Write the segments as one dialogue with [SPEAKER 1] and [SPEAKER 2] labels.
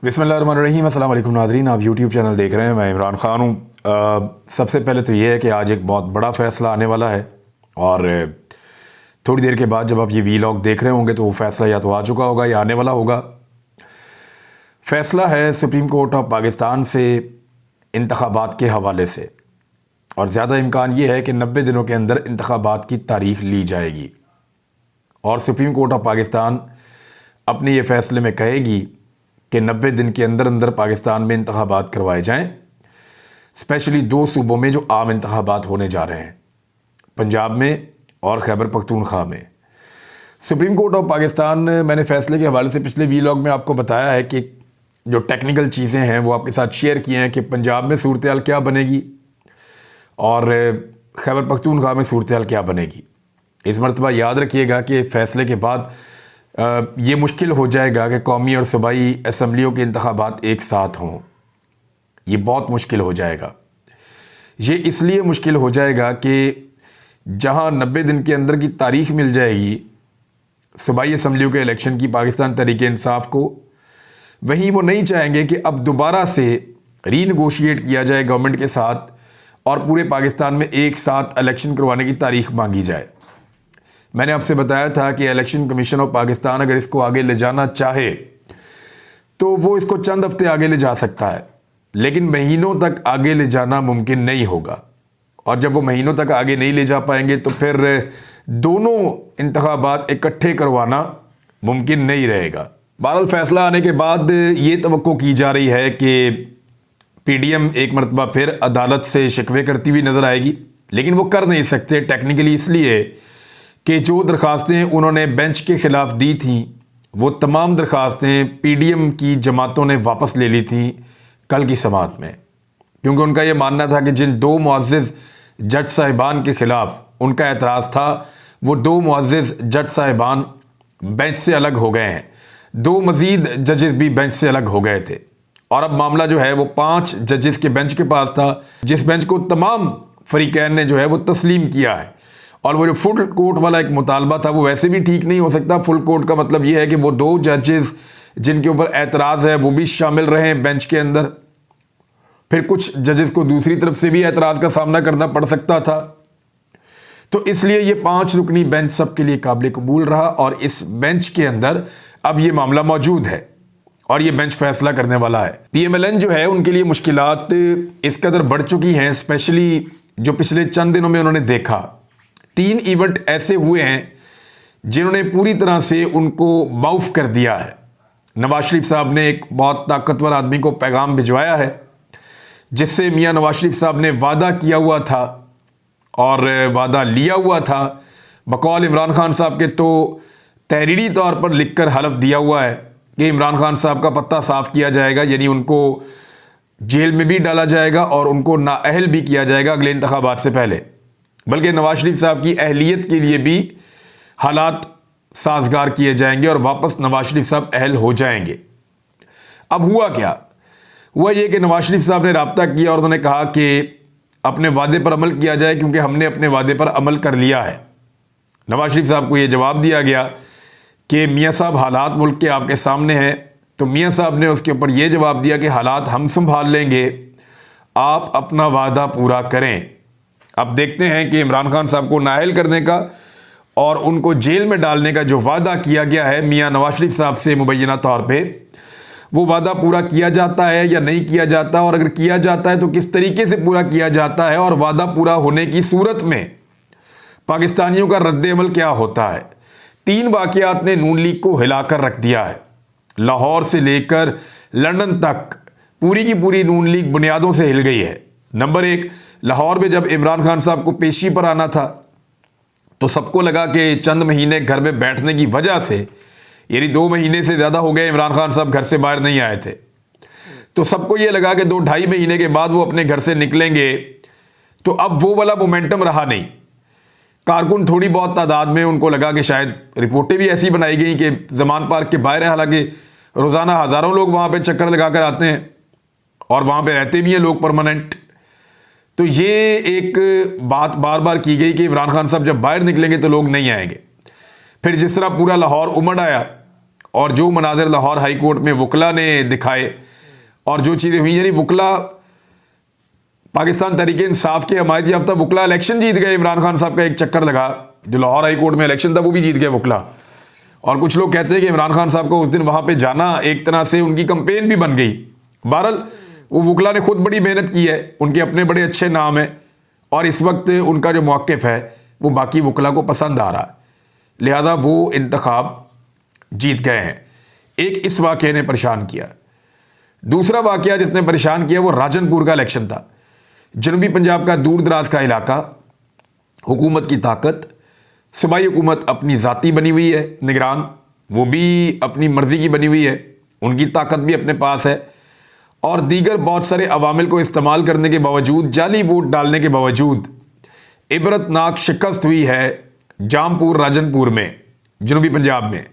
[SPEAKER 1] बिस्मिल्लाहिर्रहमानिर्रहीम। अस्सलाम वालेकुम नाज़रीन, आप यूट्यूब चैनल देख रहे हैं। मैं इमरान ख़ान हूँ। सबसे पहले तो ये है कि आज एक बहुत बड़ा फ़ैसला आने वाला है और थोड़ी देर के बाद जब आप ये वीलॉग देख रहे होंगे तो वो फ़ैसला या तो आ चुका होगा या आने वाला होगा। फ़ैसला है सुप्रीम कोर्ट ऑफ पाकिस्तान से इंतख़ाबात के हवाले से, और ज़्यादा इम्कान ये है कि 90 दिनों के अंदर इंतख़ाबात की तारीख़ ली जाएगी और सुप्रीम कोर्ट ऑफ पाकिस्तान अपने ये फ़ैसले में कहेगी कि 90 दिन के अंदर अंदर पाकिस्तान में इंतख़ाबात करवाए जाएं, स्पेशली दो सूबों में जो आम इंतख़ाबात होने जा रहे हैं, पंजाब में और खैबर पख्तूनख्वा में। सुप्रीम कोर्ट ऑफ पाकिस्तान, मैंने फ़ैसले के हवाले से पिछले वीलॉग में आपको बताया है कि जो टेक्निकल चीज़ें हैं वो आपके साथ शेयर किए हैं कि पंजाब में सूरत हाल क्या बनेगी और खैबर पख्तूनख्वा में सूरत हाल क्या बनेगी। इस मरतबा याद रखिएगा कि फ़ैसले के बाद ये मुश्किल हो जाएगा कि कौमी और सूबाई असम्बलियों के इंतख़ाबात एक साथ हों। ये बहुत मुश्किल हो जाएगा। ये इसलिए मुश्किल हो जाएगा कि जहाँ 90 दिन के अंदर की तारीख़ मिल जाएगी सूबाई असम्बलियों के इलेक्शन की पाकिस्तान तहरीक-ए-इंसाफ को, वहीं वो नहीं चाहेंगे कि अब दोबारा से रीनेगोशिएट किया जाए गवर्नमेंट के साथ और पूरे पाकिस्तान में एक साथ इलेक्शन करवाने की तारीख़ मांगी जाए। मैंने आपसे बताया था कि इलेक्शन कमीशन ऑफ पाकिस्तान अगर इसको आगे ले जाना चाहे तो वो इसको चंद हफ्ते आगे ले जा सकता है, लेकिन महीनों तक आगे ले जाना मुमकिन नहीं होगा। और जब वो महीनों तक आगे नहीं ले जा पाएंगे तो फिर दोनों इंतखाबात इकट्ठे करवाना मुमकिन नहीं रहेगा। बहरहाल फ़ैसला आने के बाद ये तवक्को की जा रही है कि PDM एक मरतबा फिर अदालत से शिकवे करती हुई नज़र आएगी, लेकिन वो कर नहीं सकते टेक्निकली, इसलिए कि जो दरख्वास्तें उन्होंने बेंच के ख़िलाफ़ दी थी वो तमाम दरख्वास्तें PDM की जमातों ने वापस ले ली थी कल की समाअत में, क्योंकि उनका ये मानना था कि जिन दो मुअज़्ज़िज़ जज साहिबान के ख़िलाफ़ उनका एतराज़ था वो दो मुअज़्ज़िज़ जज साहिबान बेंच से अलग हो गए हैं, दो मज़ीद जजेस भी बेंच से अलग हो गए थे और अब मामला जो है वो 5 जजेस के बेंच के पास था, जिस बेंच को तमाम फ़रीक़ैन ने जो है वो तस्लीम किया है। और वो जो फुल कोर्ट वाला एक मुतालबा था वो वैसे भी ठीक नहीं हो सकता। फुल कोर्ट का मतलब ये है कि वो दो जजेस जिनके ऊपर एतराज़ है वो भी शामिल रहे बेंच के अंदर, फिर कुछ जजेस को दूसरी तरफ से भी एतराज़ का सामना करना पड़ सकता था। तो इसलिए ये 5 रुकनी बेंच सबके लिए काबिल कबूल रहा और इस बेंच के अंदर अब ये मामला मौजूद है और ये बेंच फैसला करने वाला है। PMLN जो है उनके लिए मुश्किलात इस कदर बढ़ चुकी हैं, स्पेशली जो पिछले चंद दिनों में उन्होंने देखा 3 इवेंट ऐसे हुए हैं जिन्होंने पूरी तरह से उनको माउफ कर दिया है। नवाज शरीफ साहब ने एक बहुत ताकतवर आदमी को पैगाम भिजवाया है जिससे मियां नवाज शरीफ साहब ने वादा किया हुआ था और वादा लिया हुआ था बकौल इमरान खान साहब के, तो तहरीरी तौर पर लिखकर हलफ दिया हुआ है कि इमरान खान साहब का पत्ता साफ़ किया जाएगा, यानी उनको जेल में भी डाला जाएगा और उनको नाअहल भी किया जाएगा अगले इंतखाबात से पहले, बल्कि नवाज शरीफ साहब की अहलियत के लिए भी हालात साजगार किए जाएंगे और वापस नवाज शरीफ साहब अहल हो जाएंगे। अब हुआ क्या? हुआ ये कि नवाज शरीफ साहब ने राब्ता किया और उन्होंने कहा कि अपने वादे पर अमल किया जाए क्योंकि हमने अपने वादे पर अमल कर लिया है। नवाज शरीफ साहब को यह जवाब दिया गया कि मियाँ साहब हालात मुल्क के आपके सामने हैं, तो मियाँ साहब ने उसके ऊपर यह जवाब दिया कि हालात हम संभाल लेंगे, आप अपना वादा पूरा करें। अब देखते हैं कि इमरान खान साहब को नाअहल करने का और उनको जेल में डालने का जो वादा किया गया है मियां नवाज शरीफ साहब से मुबैना तौर पे, वो वादा पूरा किया जाता है या नहीं किया जाता, और अगर किया जाता है तो किस तरीके से पूरा किया जाता है, और वादा पूरा होने की सूरत में पाकिस्तानियों का रद्द-ए-अमल क्या होता है। 3 वाक़यात ने नून लीग को हिलाकर रख दिया है। लाहौर से लेकर लंदन तक पूरी की पूरी नून लीग बुनियादों से हिल गई है। नंबर 1, लाहौर में जब इमरान खान साहब को पेशी पर आना था तो सबको लगा कि चंद महीने घर में बैठने की वजह से, यानी 2 महीने से ज़्यादा हो गए इमरान खान साहब घर से बाहर नहीं आए थे, तो सबको ये लगा कि 2-2.5 महीने के बाद वो अपने घर से निकलेंगे। तो अब वो वाला मोमेंटम रहा नहीं। कारकुन थोड़ी बहुत तादाद में, उनको लगा कि शायद रिपोर्टें भी ऐसी बनाई गई कि जमान पार्क के बाहर है, हालांकि रोज़ाना हज़ारों लोग वहाँ पर चक्कर लगा कर आते हैं और वहाँ पर रहते भी हैं लोग परमानेंट। तो ये एक बात बार बार की गई कि इमरान खान साहब जब बाहर निकलेंगे तो लोग नहीं आएंगे। फिर जिस तरह पूरा लाहौर उमड़ आया और जो मनाजिर लाहौर हाई कोर्ट में वकला ने दिखाए और जो चीज़ें हुई, यानी वकला पाकिस्तान तहरीक इंसाफ के हमायत याफ्ता वकला इलेक्शन जीत गए। इमरान खान साहब का एक चक्कर लगा, जो लाहौर हाई कोर्ट में इलेक्शन था वो भी जीत गए वकला। और कुछ लोग कहते हैं कि इमरान खान साहब को उस दिन वहाँ पे जाना एक तरह से उनकी कंपेन भी बन गई। बहरहाल वो वकला ने खुद बड़ी मेहनत की है, उनके अपने बड़े अच्छे नाम है और इस वक्त उनका जो मौक़िफ़ है वो बाकी वकला को पसंद आ रहा है, लिहाजा वो इंतखाब जीत गए हैं। एक इस वाक़े ने परेशान किया। दूसरा वाक़या जिसने परेशान किया वो राजनपुर का इलेक्शन था। जनूबी पंजाब का दूर दराज का इलाका, हुकूमत की ताकत, सूबाई हुकूमत अपनी ज़ाती बनी हुई है, निगरान वो भी अपनी मर्ज़ी की बनी हुई है, उनकी ताकत भी अपने पास है और दीगर बहुत सारे अवामिल को इस्तेमाल करने के बावजूद, जाली वोट डालने के बावजूद इबरतनाक शिकस्त हुई है जामपुर राजनपुर में, जनूबी पंजाब में।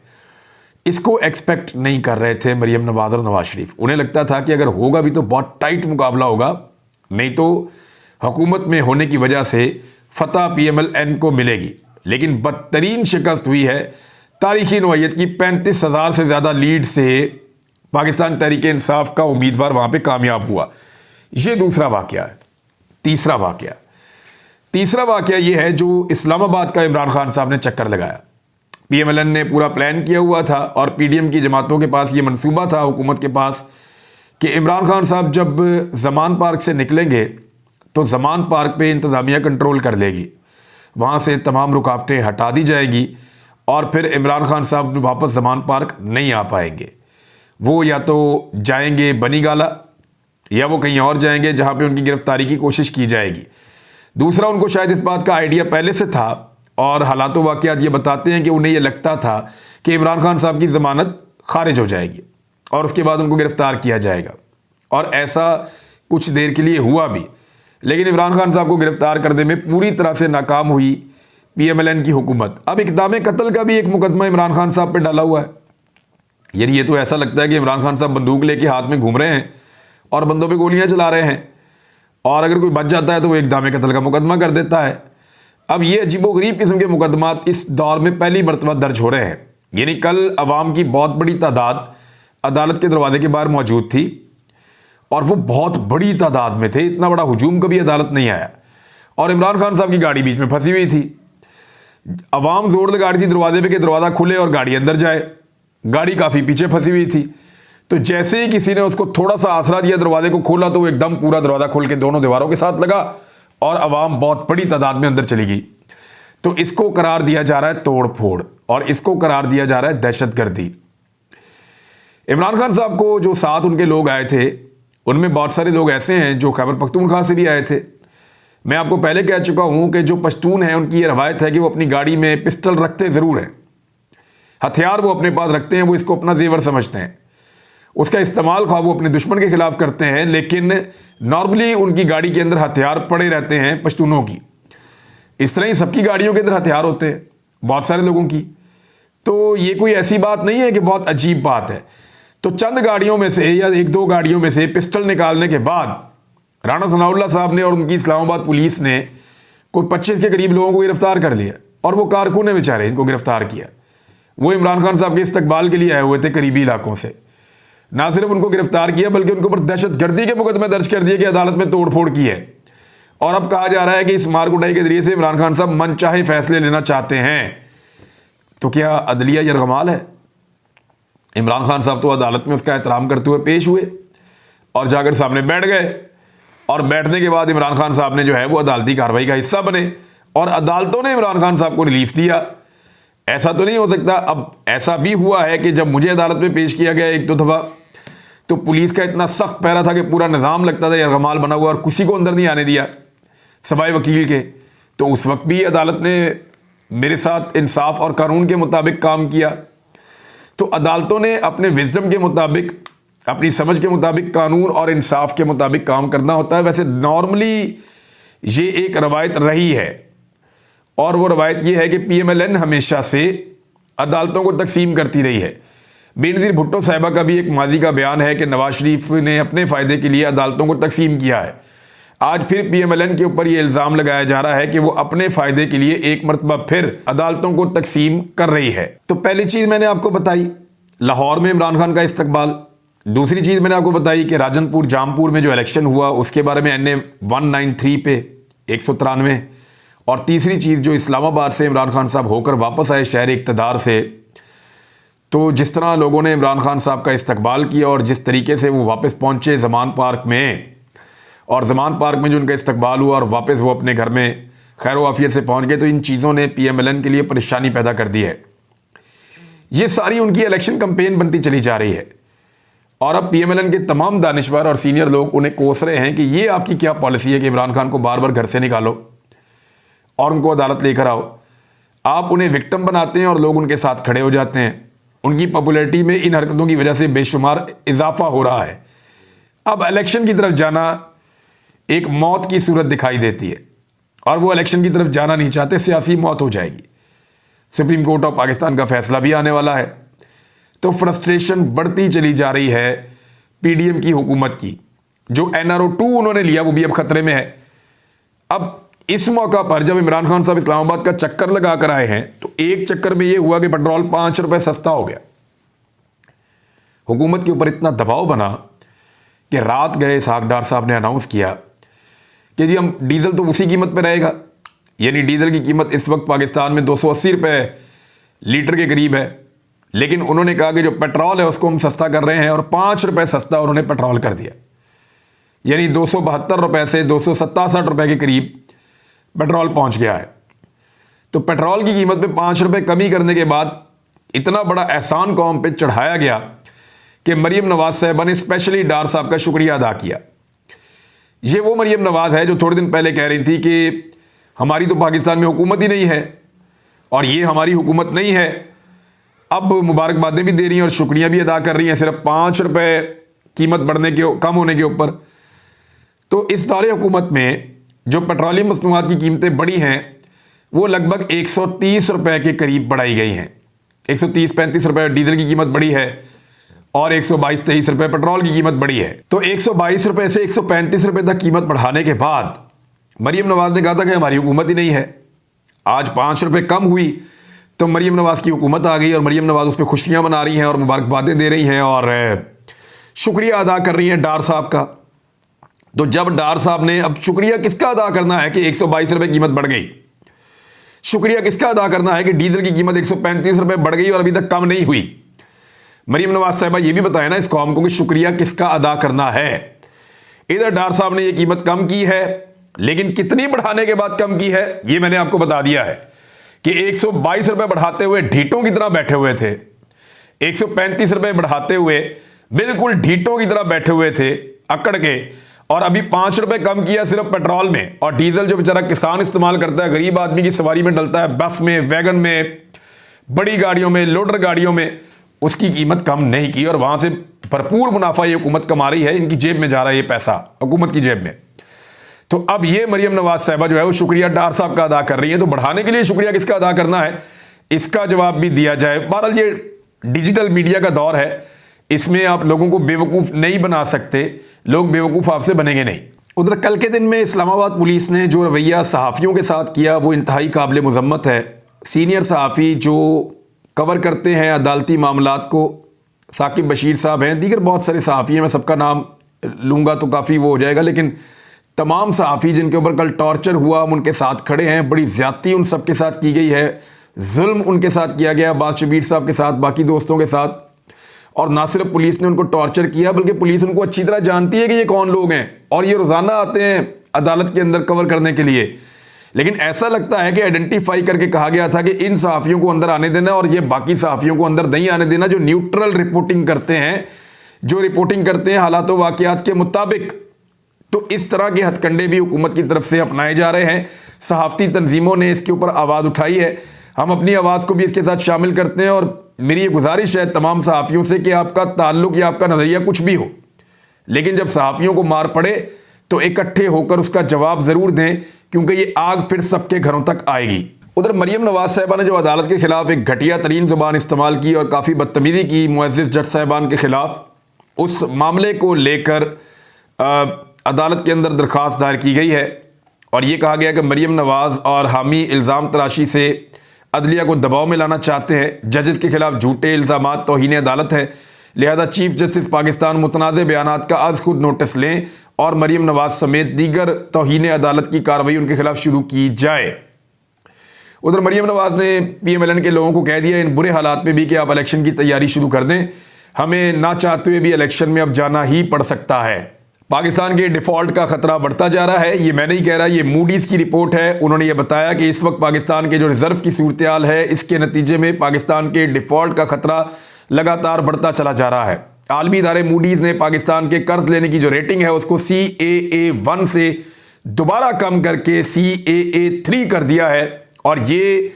[SPEAKER 1] इसको एक्सपेक्ट नहीं कर रहे थे मरीम नवाज़ और नवाज शरीफ। उन्हें लगता था कि अगर होगा भी तो बहुत टाइट मुकाबला होगा, नहीं तो हुकूमत में होने की वजह से फतह PMLN को मिलेगी। लेकिन बदतरीन शिकस्त हुई है तारीखी नौइयत की। 35,000 से ज़्यादा लीड से पाकिस्तान तहरीक इंसाफ का उम्मीदवार वहाँ पे कामयाब हुआ। ये दूसरा वाक़या है। तीसरा वाक़या ये है जो इस्लामाबाद का इमरान खान साहब ने चक्कर लगाया। PMLN ने पूरा प्लान किया हुआ था और PDM की जमातों के पास ये मंसूबा था, हुकूमत के पास, कि इमरान खान साहब जब ज़मान पार्क से निकलेंगे तो ज़मान पार्क पे इंतज़ामिया कंट्रोल कर लेगी, वहाँ से तमाम रुकावटें हटा दी जाएगी और फिर इमरान खान साहब वापस ज़मान पार्क नहीं आ पाएंगे। वो या तो जाएंगे बनी गाला या वो कहीं और जाएंगे जहाँ पे उनकी गिरफ्तारी की कोशिश की जाएगी। दूसरा, उनको शायद इस बात का आइडिया पहले से था और हालात व वाक़यात ये बताते हैं कि उन्हें ये लगता था कि इमरान खान साहब की ज़मानत खारिज हो जाएगी और उसके बाद उनको गिरफ़्तार किया जाएगा, और ऐसा कुछ देर के लिए हुआ भी। लेकिन इमरान खान साहब को गिरफ़्तार करने में पूरी तरह से नाकाम हुई PMLN की हुकूमत। अब इक़दाम कत्ल का भी एक मुकदमा इमरान खान साहब पे डाला हुआ है। यानी ये तो ऐसा लगता है कि इमरान खान साहब बंदूक लेके हाथ में घूम रहे हैं और बंदों पे गोलियां चला रहे हैं, और अगर कोई बच जाता है तो वो इक़दाम कत्ल का मुकदमा कर देता है। अब ये अजीबोगरीब किस्म के मुकदमात इस दौर में पहली मरतबा दर्ज हो रहे हैं। यानी कल अवाम की बहुत बड़ी तादाद अदालत के दरवाजे के बाहर मौजूद थी और वो बहुत बड़ी तादाद में थे। इतना बड़ा हुजूम कभी अदालत नहीं आया और इमरान खान साहब की गाड़ी बीच में फंसी हुई थी। अवाम जोर लगा रही थी दरवाजे पे कि दरवाज़ा खुले और गाड़ी अंदर जाए। गाड़ी काफ़ी पीछे फंसी हुई थी, तो जैसे ही किसी ने उसको थोड़ा सा आसरा दिया, दरवाजे को खोला, तो वो एकदम पूरा दरवाज़ा खोल के दोनों दीवारों के साथ लगा और अवाम बहुत बड़ी तादाद में अंदर चली गई। तो इसको करार दिया जा रहा है तोड़ फोड़ और इसको करार दिया जा रहा है दहशतगर्दी। इमरान खान साहब को जो साथ उनके लोग आए थे, उनमें बहुत सारे लोग ऐसे हैं जो खैबर पख्तूनख्वा से भी आए थे। मैं आपको पहले कह चुका हूं कि जो पश्तून हैं उनकी ये रवायत है कि वो अपनी गाड़ी में पिस्टल रखते ज़रूर हैं, हथियार वो अपने पास रखते हैं, वो इसको अपना जेवर समझते हैं। उसका इस्तेमाल ख्वाह वो अपने दुश्मन के खिलाफ करते हैं, लेकिन नॉर्मली उनकी गाड़ी के अंदर हथियार पड़े रहते हैं पश्तूनों की। इस तरह ही सबकी गाड़ियों के अंदर हथियार होते हैं, बहुत सारे लोगों की। तो ये कोई ऐसी बात नहीं है कि बहुत अजीब बात है। तो चंद गाड़ियों में से या एक दो गाड़ियों में से पिस्टल निकालने के बाद राणा सनाउल्लाह साहब ने और उनकी इस्लामाबाद पुलिस ने कोई 25 के करीब लोगों को गिरफ्तार कर लिया और वो कारकुन ने बेचारे इनको गिरफ्तार किया। वो इमरान खान साहब के इस्तकबाल के लिए आए हुए थे करीबी इलाकों से। ना सिर्फ उनको गिरफ्तार किया बल्कि उनके ऊपर दहशतगर्दी के मुकदमे दर्ज कर दिए कि अदालत में तोड़फोड़ की है। और अब कहा जा रहा है कि इस मार कुटाई के जरिए से इमरान खान साहब मनचाहे फैसले लेना चाहते हैं। तो क्या अदलिया यरगमाल है? इमरान खान साहब तो अदालत में उसका एहतराम करते हुए पेश हुए और जाकर सामने बैठ गए, और बैठने के बाद इमरान खान साहब ने जो है वो अदालती कार्रवाई का हिस्सा बने और अदालतों ने इमरान खान साहब को रिलीफ दिया। ऐसा तो नहीं हो सकता। अब ऐसा भी हुआ है कि जब मुझे अदालत में पेश किया गया एक दो दफ़ा, तो पुलिस का इतना सख्त पहरा था कि पूरा निज़ाम लगता था यरगमाल बना हुआ और किसी को अंदर नहीं आने दिया सवाए वकील के। तो उस वक्त भी अदालत ने मेरे साथ इंसाफ और कानून के मुताबिक काम किया। तो अदालतों ने अपने विजडम के मुताबिक, अपनी समझ के मुताबिक, कानून और इंसाफ के मुताबिक काम करना होता है। वैसे नॉर्मली ये एक रवायत रही है और वो रवायत ये है कि PMLN हमेशा से अदालतों को तकसीम करती रही है। बेनज़ीर भुट्टो साहिबा का भी एक माजी का बयान है कि नवाज शरीफ ने अपने फ़ायदे के लिए अदालतों को तकसीम किया है। आज फिर PMLN के ऊपर ये इल्ज़ाम लगाया जा रहा है कि वो अपने फ़ायदे के लिए एक मरतबा फिर अदालतों को तकसीम कर रही है। तो पहली चीज़ मैंने आपको बताई, लाहौर में इमरान खान का इस्तकबाल। दूसरी चीज़ मैंने आपको बताई कि राजनपुर जामपुर में जो इलेक्शन हुआ उसके बारे में NA 193 पे 193। और तीसरी चीज़ जो इस्लामाबाद से इमरान खान साहब होकर वापस आए शहर इक़्तिदार से, तो जिस तरह लोगों ने इमरान खान साहब का इस्तकबाल किया और जिस तरीके से वो वापस पहुँचे ज़मान पार्क में, और ज़मान पार्क में जो उनका इस्तकबाल हुआ और वापस वो अपने घर में खैर वाफियत से पहुँच गए, तो इन चीज़ों ने PMLN के लिए परेशानी पैदा कर दी है। ये सारी उनकी इलेक्शन कैंपेन बनती चली जा रही है और अब PMLN के तमाम दानिश्वर और सीनियर लोग उन्हें कोस रहे हैं कि ये आपकी क्या पॉलिसी है कि इमरान खान को बार बार घर से निकालो और उनको अदालत लेकर आओ। आप उन्हें विक्टिम बनाते हैं और लोग उनके साथ खड़े हो जाते हैं। उनकी पॉपुलैरिटी में इन हरकतों की वजह से बेशुमार इजाफा हो रहा है। अब इलेक्शन की तरफ जाना एक मौत की सूरत दिखाई देती है और वो इलेक्शन की तरफ जाना नहीं चाहते, सियासी मौत हो जाएगी। सुप्रीम कोर्ट ऑफ पाकिस्तान का फैसला भी आने वाला है, तो फ्रस्ट्रेशन बढ़ती चली जा रही है PDM की हुकूमत की। जो NRO 2 उन्होंने लिया वो भी अब खतरे में है। अब इस मौका पर जब इमरान खान साहब इस्लामाबाद का चक्कर लगा कर आए हैं, तो एक चक्कर में ये हुआ कि पेट्रोल 5 रुपए सस्ता हो गया। हुकूमत के ऊपर इतना दबाव बना कि रात गए इसहाक डार साहब ने अनाउंस किया कि जी हम डीजल तो उसी कीमत पे रहेगा, यानी डीजल की कीमत इस वक्त पाकिस्तान में 280 रुपए लीटर के करीब है, लेकिन उन्होंने कहा कि जो पेट्रोल है उसको हम सस्ता कर रहे हैं और 5 रुपए सस्ता उन्होंने पेट्रोल कर दिया, यानी 272 रुपए से 267 रुपए के करीब पेट्रोल पहुंच गया है। तो पेट्रोल की कीमत में 5 रुपए कमी करने के बाद इतना बड़ा एहसान कौम पे चढ़ाया गया कि मरीम नवाज साहबा ने स्पेशली डार साहब का शुक्रिया अदा किया। ये वो मरीम नवाज है जो थोड़े दिन पहले कह रही थी कि हमारी तो पाकिस्तान में हुकूमत ही नहीं है और ये हमारी हुकूमत नहीं है। अब मुबारकबादें भी दे रही हैं और शुक्रिया भी अदा कर रही हैं सिर्फ 5 रुपए कीमत बढ़ने के कम होने के ऊपर। तो इस दौरे हुकूमत में जो पेट्रोलियम मसनूआत की कीमतें बढ़ी हैं वो लगभग 130 रुपए के करीब बढ़ाई गई हैं। 130-135 रुपए डीजल की कीमत बढ़ी है और 122-123 रुपए पेट्रोल की कीमत बढ़ी है। तो 122 रुपए से 135 रुपए तक कीमत बढ़ाने के बाद मरीम नवाज ने कहा था कि हमारी हुकूमत ही नहीं है। आज 5 रुपए कम हुई तो मरीम नवाज की हुकूमत आ गई और मरीम नवाज उस पर खुशियां मना रही हैं और मुबारकबादें दे रही हैं और शुक्रिया अदा कर रही हैं डार साहब का। तो जब डार साहब ने अब शुक्रिया किसका अदा करना है कि 122 रुपए कीमत बढ़ गई, शुक्रिया किसका अदा करना है कि डीजल की कीमत 135 रुपए बढ़ गई और अभी तक कम नहीं हुई। मरीम नवाज साहबा ये भी बताया ना इस कौम को कि शुक्रिया किसका अदा करना है। इधर डार साहब ने ये कीमत कम की है, लेकिन कितनी बढ़ाने के बाद कम की है ये मैंने आपको बता दिया है कि 122 रुपए बढ़ाते हुए ढीटों की तरह बैठे हुए थे, 135 रुपए बढ़ाते हुए बिल्कुल ढीटों की तरह बैठे हुए थे अकड़ के, और अभी 5 रुपए कम किया सिर्फ पेट्रोल में। और डीजल जो बेचारा किसान इस्तेमाल करता है, गरीब आदमी की सवारी में डलता है, बस में, वैगन में, बड़ी गाड़ियों में, लोडर गाड़ियों में, उसकी कीमत कम नहीं की और वहां से भरपूर मुनाफा ये हुकूमत कमा रही है। इनकी जेब में जा रहा है ये पैसा, हुकूमत की जेब में। तो अब ये मरीम नवाज साहबा जो है वो शुक्रिया डार साहब का अदा कर रही है। तो बढ़ाने के लिए शुक्रिया किसका अदा करना है इसका जवाब भी दिया जाए। बहरहाल ये डिजिटल मीडिया का दौर है, इसमें आप लोगों को बेवकूफ़ नहीं बना सकते, लोग बेवकूफ़ आपसे बनेंगे नहीं। उधर कल के दिन में इस्लामाबाद पुलिस ने जो रवैया सहाफ़ियों के साथ किया वो इंतहाई काबिल मज़म्मत है। सीनियर सहाफ़ी जो कवर करते हैं अदालती मामलात को, साकिब बशीर साहब हैं, दीगर बहुत सारे सहाफ़ी हैं, मैं सबका नाम लूँगा तो काफ़ी वो हो जाएगा, लेकिन तमाम सहाफ़ी जिनके ऊपर कल टॉर्चर हुआ हम उनके साथ खड़े हैं। बड़ी ज़्यादती उन सब के साथ की गई है, जुल्म उनके साथ किया गया, बाद शबीर साहब के साथ, बाकी दोस्तों के साथ। और ना सिर्फ पुलिस ने उनको टॉर्चर किया बल्कि पुलिस उनको अच्छी तरह जानती है कि ये कौन लोग हैं और ये रोज़ाना आते हैं अदालत के अंदर कवर करने के लिए। लेकिन ऐसा लगता है कि आइडेंटिफाई करके कहा गया था कि इन सहाफ़ियों को अंदर आने देना और ये बाकी सहाफ़ियों को अंदर नहीं आने देना जो न्यूट्रल रिपोर्टिंग करते हैं, जो रिपोर्टिंग करते हैं हालात वाक़यात के मुताबिक। तो इस तरह के हथकंडे भी हुकूमत की तरफ से अपनाए जा रहे हैं। सहाफ़ती तंजीमों ने इसके ऊपर आवाज़ उठाई है, हम अपनी आवाज़ को भी इसके साथ शामिल करते हैं। और मेरी ये गुजारिश है तमाम सहाफ़ियों से कि आपका ताल्लुक़ या आपका नज़रिया कुछ भी हो, लेकिन जब सहाफ़ियों को मार पड़े तो इकट्ठे होकर उसका जवाब ज़रूर दें, क्योंकि ये आग फिर सबके घरों तक आएगी। उधर मरीम नवाज साहबा ने जो अदालत के ख़िलाफ़ एक घटिया तरीन ज़ुबान इस्तेमाल की और काफ़ी बदतमीज़ी की मुअज़्ज़िज़ जज साहबान के ख़िलाफ़, उस मामले को लेकर अदालत के अंदर दरख्वास्त दायर की गई है और ये कहा गया कि मरीम नवाज़ और हामी इल्ज़ाम तराशी से अदलिया को दबाव में लाना चाहते हैं। जजेस के खिलाफ झूठे इल्ज़ाम तौहीन अदालत है, लिहाजा चीफ जस्टिस पाकिस्तान मुतनाज़ बयानात का आज खुद नोटिस लें और मरीम नवाज समेत दीगर तौहीन अदालत की कार्रवाई उनके खिलाफ शुरू की जाए। उधर मरीम नवाज ने PMLN के लोगों को कह दिया इन बुरे हालात में भी कि आप इलेक्शन की तैयारी शुरू कर दें, हमें ना चाहते हुए भी इलेक्शन में अब जाना ही पड़ सकता है। पाकिस्तान के डिफ़ॉल्ट का खतरा बढ़ता जा रहा है, ये मैं नहीं कह रहा, ये मूडीज़ की रिपोर्ट है। उन्होंने ये बताया कि इस वक्त पाकिस्तान के जो रिजर्व की सूरत हाल है, इसके नतीजे में पाकिस्तान के डिफ़ॉल्ट का खतरा लगातार बढ़ता चला जा रहा है। आलमी इदारे मूडीज़ ने पाकिस्तान के कर्ज लेने की जो रेटिंग है उसको CAA1 से दोबारा कम करके CAA3 कर दिया है। और ये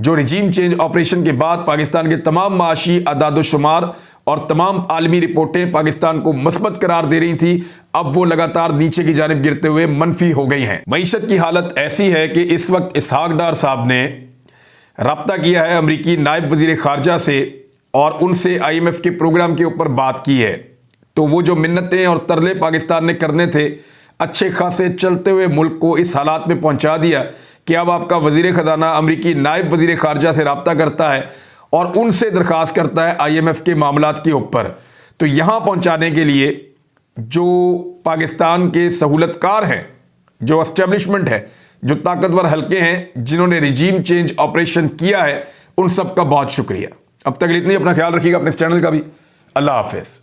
[SPEAKER 1] जो रिजीम चेंज ऑपरेशन के बाद पाकिस्तान के तमाम माशी अदाद-ओ-शुमार और तमाम आलमी रिपोर्टें पाकिस्तान को मस्बत करार दे रही थी, अब वो लगातार नीचे की जानिब गिरते हुए मनफी हो गई हैं। मईशत की हालत ऐसी है कि इस वक्त इसहाक डार साहब ने रब्ता किया है अमरीकी नायब वजीर खारजा से और उनसे IMF के प्रोग्राम के ऊपर बात की है। तो वो जो मिन्नतें और तरले पाकिस्तान ने करने थे, अच्छे खासे चलते हुए मुल्क को इस हालात में पहुंचा दिया कि अब आपका वजीर खजाना अमरीकी नायब वजीर खारजा से रब्ता करता है और उनसे दरख्वास्त करता है IMF के मामलात के ऊपर। तो यहाँ पहुँचाने के लिए जो पाकिस्तान के सहूलतकार हैं, जो एस्टेब्लिशमेंट है, जो ताकतवर हल्के हैं, जिन्होंने रिजीम चेंज ऑपरेशन किया है, उन सब का बहुत शुक्रिया। अब तक इतनी, अपना ख्याल रखिएगा, अपने चैनल का भी। अल्लाह हाफिज़।